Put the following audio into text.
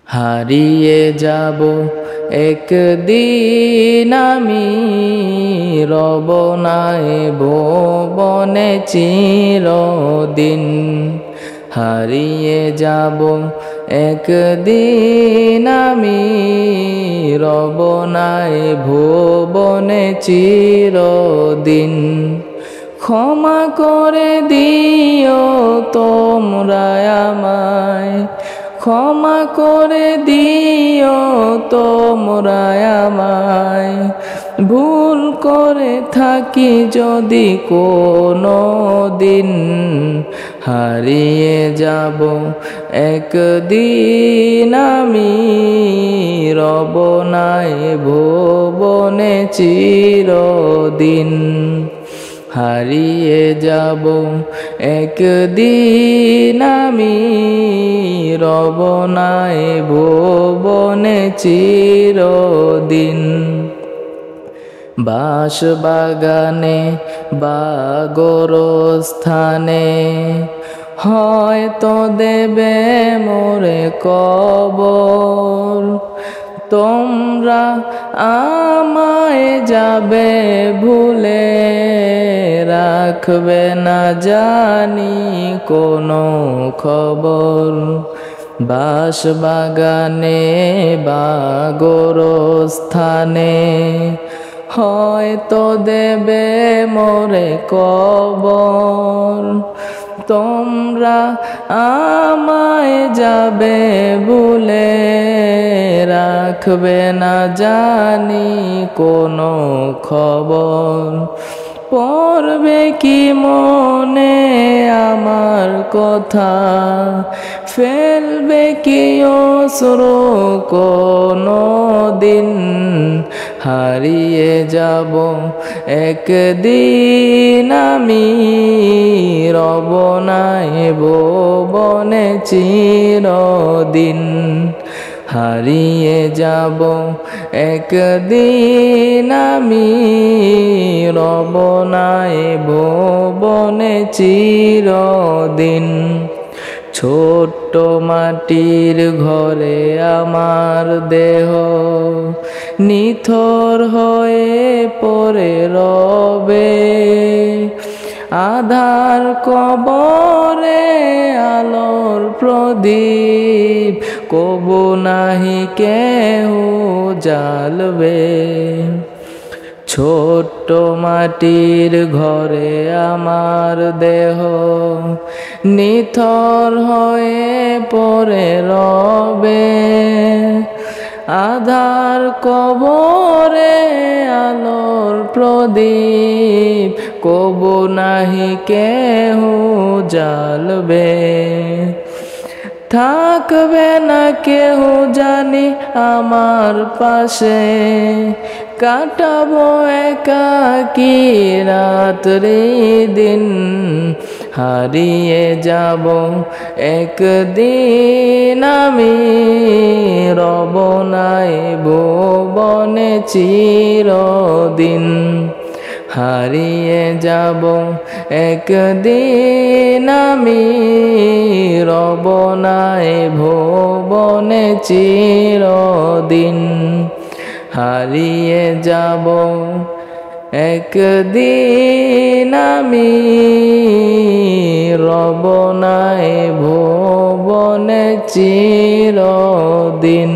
হারিয়ে যাব একদিন আমি, রব নাই ভুবনে চিরদিন। হারিয়ে যাব একদিন আমি, রব নাই ভুবনে চিরদিন। ক্ষমা করে দিও তোমরা আমায়, ক্ষমা করে দিও তোমরা আমায়। ভুল করে থাকি যদি কোনো দিন, হারিয়ে যাব একদিন আমি, রব নাই ভুবনে চিরদিন। হারিয়ে যাব একদিন আমি, রব নাই ভুবনে চিরদিন। বাঁশবাগানে বা গোরস্থানে হয়তো দেবে মোরে কবর। তোমরা আমায় যাবে ভুলে, রাখবে না জানি কোনো খবর। বাঁশবাগানে বা গোরস্থানে হয়তো দেবে মোরে কবর। তোমরা আমায় যাবে ভুলে, রাখবে না জানি কোনো খবর। পড়বে কি মনে আমার কথা, ফেলবে কি অশ্রু কোনো দিন। হারিয়ে যাব একদিন আমি, রব নাই ভুবনে চিরদিন। হারিয়ে যাব একদিন আমি, রব নাই ভুবনে চিরদিন। ছোট্ট মাটির ঘরে আমার দেহ নিথর হয়ে পড়ে রবে। আধার কবরে আলোর প্রদীপ, কবু নাহি কেহ জ্বালবে। ছোট্ট মাটির ঘরে আমার দেহ নিথর হয়ে পড়ে রবে। আধার কবরে আলোর প্রদীপ, কবু নাহি কেহ জ্বালবে। থাকবে না কেহ জানি আমার পাশে, কাটাবো একাকী রাত্রি দিন। হারিয়ে যাব একদিন আমি, রব নাই ভুবনে চিরদিন। হারিয়ে যাব একদিন আমি, রব নাই ভুবনে চিরদিন। হারিয়ে যাব একদিন আমি, রব নাই ভুবনে চিরদিন।